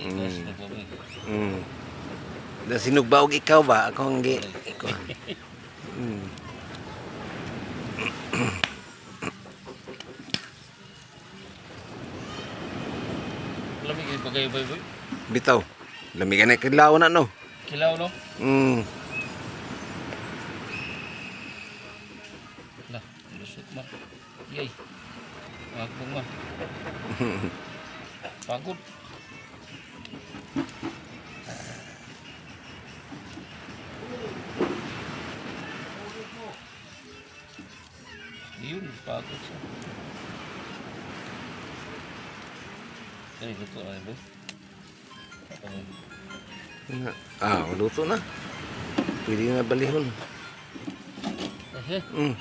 Mm. Mm. Da sinugbaog ikaw ba? Ako ang gi... Ako. Mm. Lamig yung bagay boy. Bitaw. Lamigan na kilaw na no. Kilaw no? Mm. Lah, lusot man. Yay. Magbong man. Pagod. Yun, pagod siya. Kaya luto na yun, boy. Ah, luto na. Pwede na balihon. Eh, Mm.